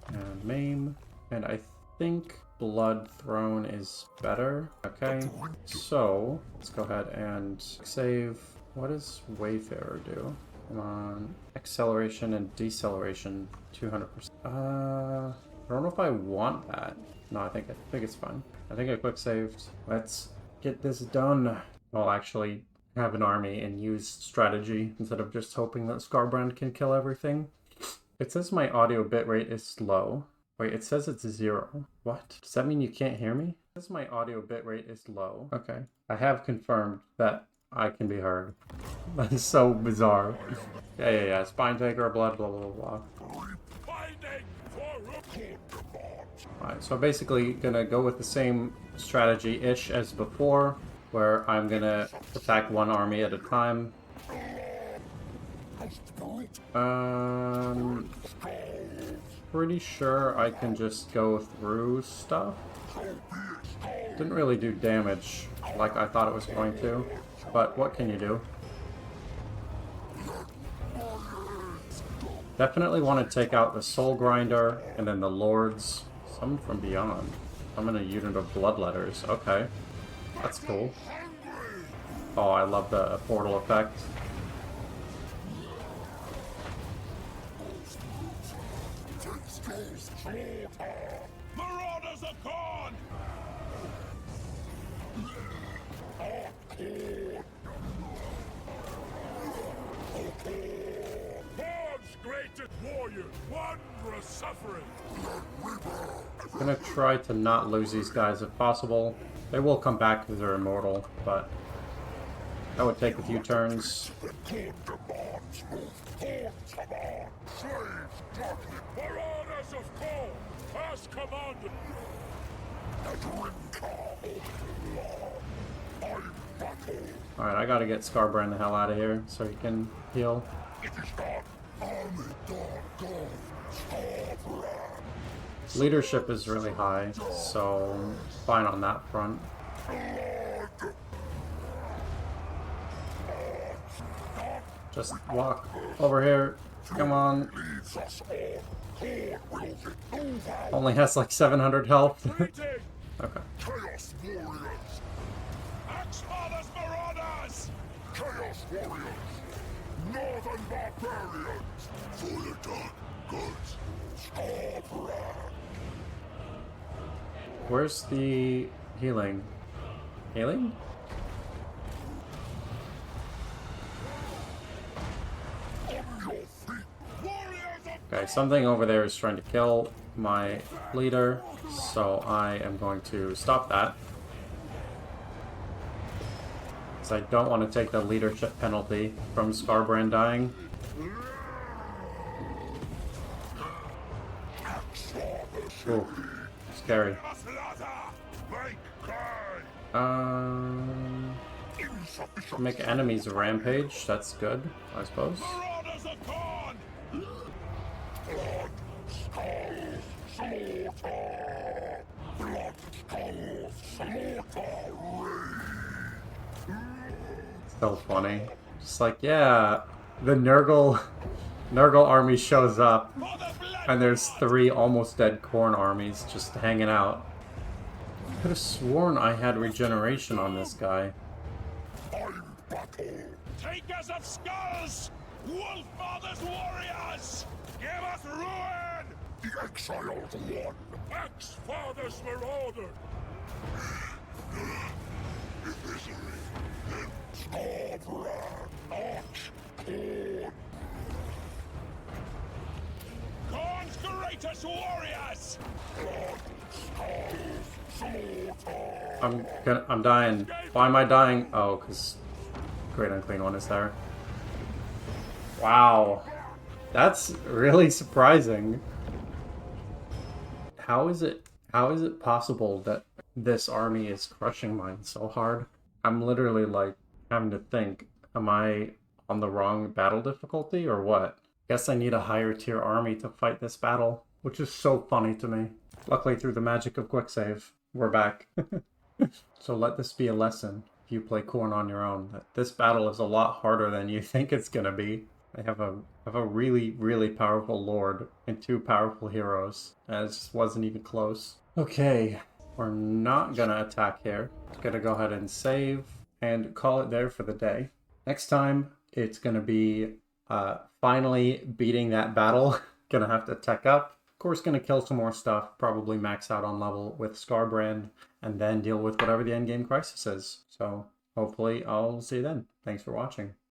and maim. And I think Blood Throne is better. Okay, so let's go ahead and save. What does Wayfarer do? Come on. Acceleration and deceleration, 200%. I don't know if I want that. No, I think it's fine. I think I quick saved. Let's get this done. I'll actually have an army and use strategy instead of just hoping that Skarbrand can kill everything. It says my audio bitrate is slow. Wait, it says it's 0. What? Does that mean you can't hear me? It says my audio bitrate is low. Okay. I have confirmed that I can be heard. That is so bizarre. Yeah. Spine taker, blood, blah, blah, blah. Alright, so basically gonna go with the same strategy-ish as before, where I'm gonna attack one army at a time. Pretty sure I can just go through stuff. Didn't really do damage like I thought it was going to, but what can you do? Definitely want to take out the Soul Grinder and then the Lords. Some from beyond. I'm in a unit of Bloodletters. Okay. That's cool. Oh, I love the portal effect. Marauders of Khorne! Khorne's greatest warrior, wondrous suffering. I'm gonna try to not lose these guys if possible. They will come back because they're immortal, but that would take a few turns. Marauders of Khorne, as commanded. Alright, I gotta get Skarbrand the hell out of here so he can heal. Leadership is really high, so fine on that front. Just walk over here. Come on. Only has like 700 health. Okay. Chaos warriors! Axe-Father's marauders! Chaos warriors! Northern barbarians! For the dark gods! Skarbrand! Where's the healing? Healing? Okay, something over there is trying to kill my leader, so I am going to stop that. Because I don't want to take the leadership penalty from Skarbrand dying. Ooh, scary. Make enemies rampage, that's good, I suppose. So funny. Just like, yeah, the Nurgle army shows up, and there's 3 almost dead Khorne armies just hanging out. I could have sworn I had regeneration on this guy. Takers of skulls! Wolffather's warriors! Give us ruin! The exiled one! Axe-Father's marauder! Khorne's greatest warriors! I'm dying. Why am I dying? Oh, because Great Unclean One is there. Wow. That's really surprising. how is it possible that this army is crushing mine so hard? I'm literally like having to think, am I on the wrong battle difficulty or what? Guess I need a higher tier army to fight this battle, which is so funny to me. Luckily, through the magic of quick save, we're back. So let this be a lesson, if you play Khorne on your own, that this battle is a lot harder than you think it's gonna be. They have a really, really powerful lord and two powerful heroes, and it just wasn't even close. Okay, we're not gonna attack here. Gonna go ahead and save and call it there for the day. Next time, it's gonna be finally beating that battle. Gonna have to tech up. Of course, gonna kill some more stuff, probably max out on level with Skarbrand, and then deal with whatever the endgame crisis is. So hopefully I'll see you then. Thanks for watching.